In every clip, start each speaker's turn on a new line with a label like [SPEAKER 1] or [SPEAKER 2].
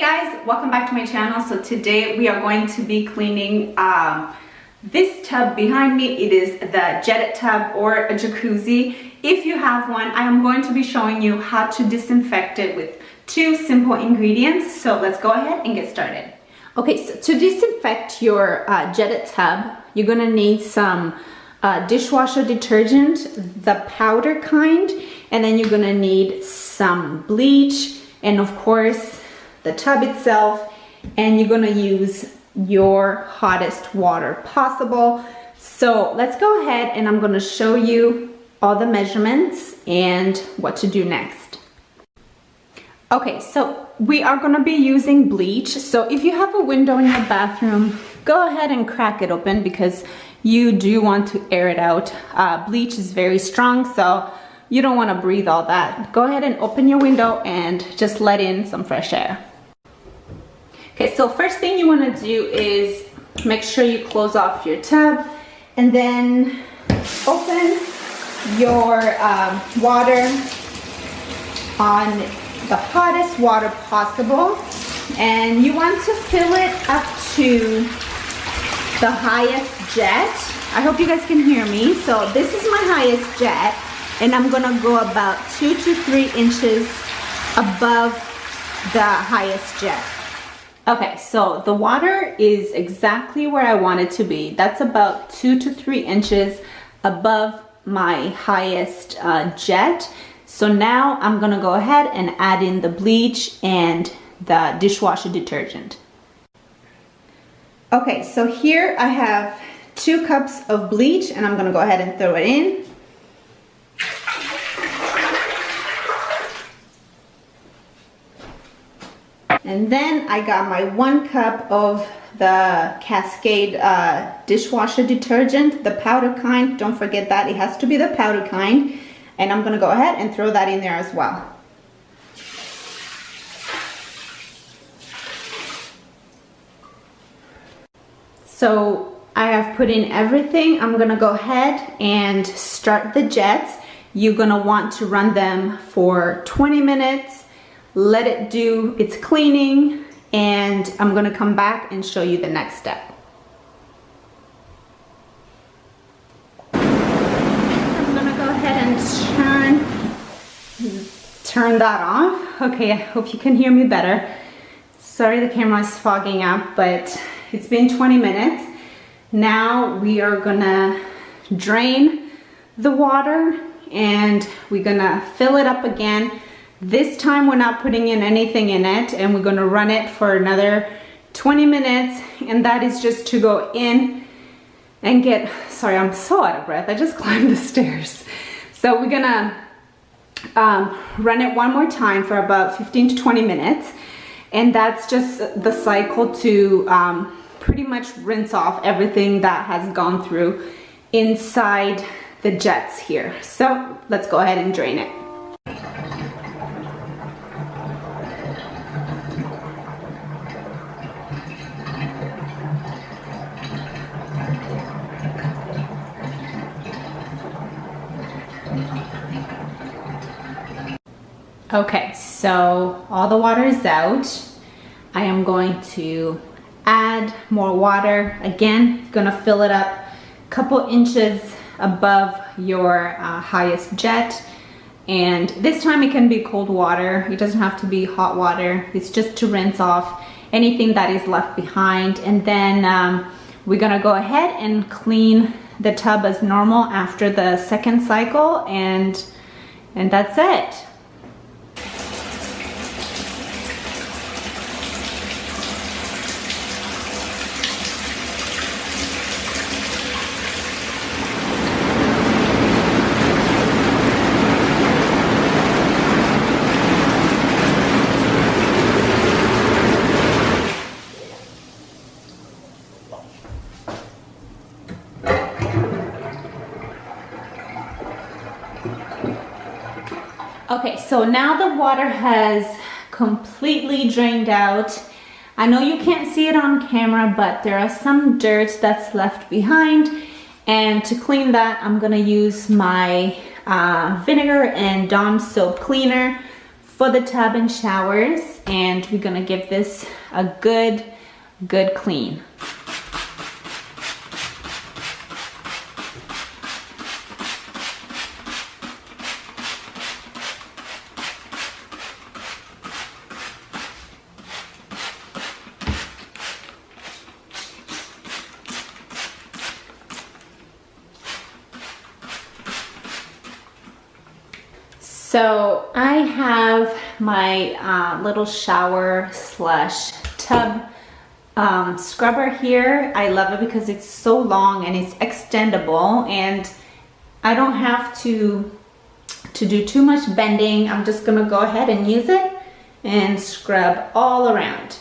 [SPEAKER 1] guys, welcome back to my channel. So today we are going to be cleaning this tub behind me. It is the JETTED tub or a jacuzzi. If you have one, I am going to be showing you how to disinfect it with two simple ingredients. So let's go ahead and get started. Okay, so to disinfect your JETTED tub, you're gonna need some dishwasher detergent, the powder kind, and then you're gonna need some bleach, and of course the tub itself, and you're gonna use your hottest water possible. So let's go ahead and I'm gonna show you all the measurements and what to do next. Okay, so we are gonna be using bleach. So if you have a window in your bathroom, go ahead and crack it open because you do want to air it out. Bleach is very strong, so you don't want to breathe all that. Go ahead and open your window and just let in some fresh air. Okay, so first thing you want to do is make sure you close off your tub and then open your water on the hottest water possible, and you want to fill it up to the highest jet. I hope you guys can hear me. So this is my highest jet, and I'm gonna go about 2 to 3 inches above the highest jet. Okay, so the water is exactly where I want it to be. That's about 2 to 3 inches above my highest jet. So now I'm gonna go ahead and add in the bleach and the dishwasher detergent. Okay, so here I have 2 cups of bleach, and I'm gonna go ahead and throw it in. And then I got my 1 cup of the Cascade dishwasher detergent, the powder kind. Don't forget that, it has to be the powder kind. And I'm gonna go ahead and throw that in there as well. So I have put in everything. I'm gonna go ahead and start the jets. You're gonna want to run them for 20 minutes. Let it do its cleaning, and I'm gonna come back and show you the next step. I'm gonna go ahead and turn that off. Okay, I hope you can hear me better. Sorry the camera is fogging up, but it's been 20 minutes. Now we are gonna drain the water and we're gonna fill it up again. This time we're not putting in anything in it, and we're gonna run it for another 20 minutes, and that is just to go in and get, sorry, I'm so out of breath, I just climbed the stairs. So we're gonna run it one more time for about 15 to 20 minutes, and that's just the cycle to pretty much rinse off everything that has gone through inside the jets here. So let's go ahead and drain it. Okay, so all the water is out. I am going to add more water. Again, gonna fill it up a couple inches above your highest jet. And this time it can be cold water. It doesn't have to be hot water. It's just to rinse off anything that is left behind. And then we're gonna go ahead and clean the tub as normal after the second cycle, and that's it. Okay, so now the water has completely drained out. I know you can't see it on camera, but there are some dirt that's left behind, and to clean that I'm gonna use my vinegar and Dawn soap cleaner for the tub and showers, and we're gonna give this a good clean. So I have my little shower slash tub scrubber here. I love it because it's so long and it's extendable, and I don't have to do too much bending. I'm just gonna go ahead and use it and scrub all around.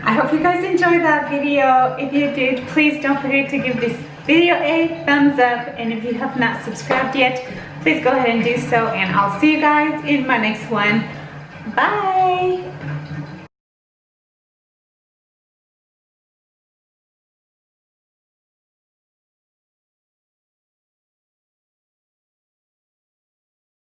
[SPEAKER 1] I hope you guys enjoyed that video. If you did, please don't forget to give this video a thumbs up, and if you have not subscribed yet, please go ahead and do so, and I'll see you guys in my next one. Bye!